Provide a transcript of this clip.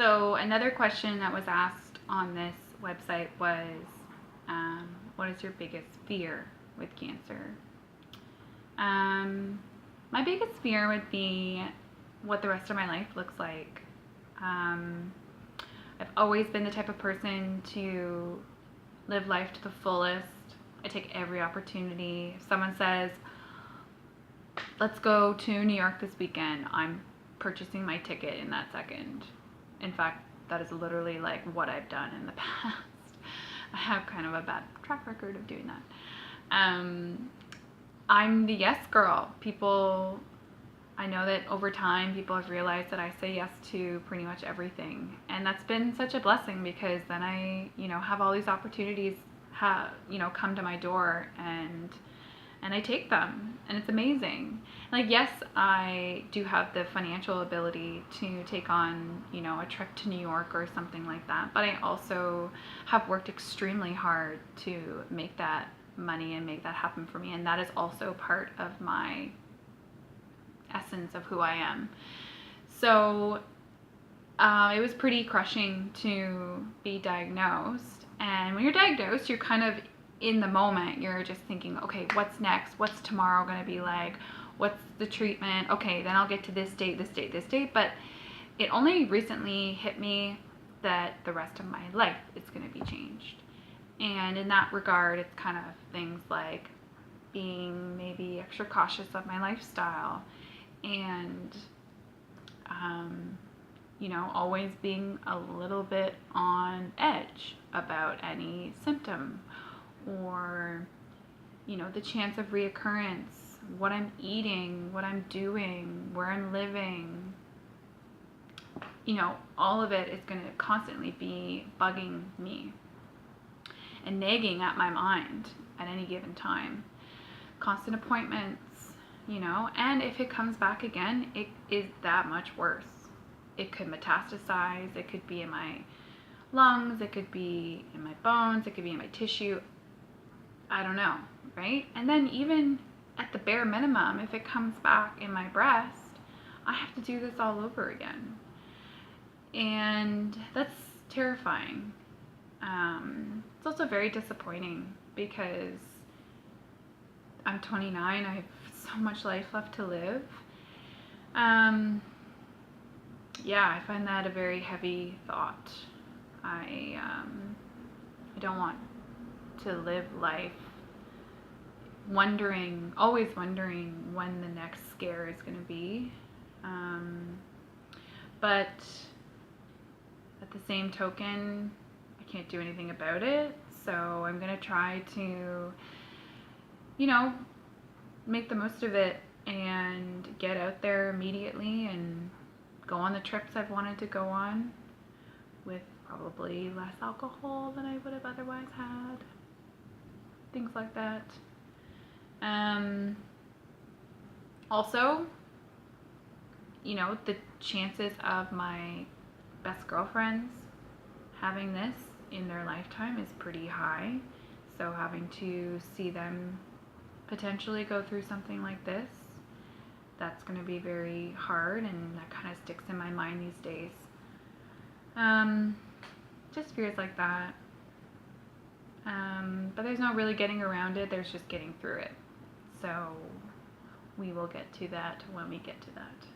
So another question that was asked on this website was, what is your biggest fear with cancer? My biggest fear would be what the rest of my life looks like. I've always been the type of person to live life to the fullest. I take every opportunity. If someone says, let's go to New York this weekend, I'm purchasing my ticket in that second. In fact, that is literally like what I've done in the past. I have kind of a bad track record of doing that. I'm the yes girl. I know that over time people have realized that I say yes to pretty much everything. And that's been such a blessing because then I, have all these opportunities come to my door and I take them, and it's amazing. Like, yes, I do have the financial ability to take on, a trip to New York or something like that, but I also have worked extremely hard to make that money and make that happen for me, and that is also part of my essence of who I am. So it was pretty crushing to be diagnosed, and when you're diagnosed, you're kind of in the moment. You're just thinking, okay, what's next? What's tomorrow going to be like? What's the treatment? Okay, then I'll get to this date, this date, this date. But it only recently hit me that the rest of my life is going to be changed. And in that regard, it's kind of things like being maybe extra cautious of my lifestyle and, always being a little bit on edge about any symptom or, the chance of reoccurrence, what I'm eating, what I'm doing, where I'm living. All of it is going to constantly be bugging me and nagging at my mind at any given time. Constant appointments, and if it comes back again, it is that much worse. It could metastasize, it could be in my lungs, it could be in my bones, it could be in my tissue. I don't know, right? And then even at the bare minimum, if it comes back in my breast, I have to do this all over again. And that's terrifying. It's also very disappointing because I'm 29, I have so much life left to live. I find that a very heavy thought. I don't want to live life always wondering when the next scare is going to be. But at the same token, I can't do anything about it. So I'm going to try to, make the most of it and get out there immediately and go on the trips I've wanted to go on with probably less alcohol than I would have otherwise had. Things like that. Also, the chances of my best girlfriends having this in their lifetime is pretty high. So having to see them potentially go through something like this, that's going to be very hard, and that kind of sticks in my mind these days. Just fears like that. But there's no really getting around it, there's just getting through it. So we will get to that when we get to that.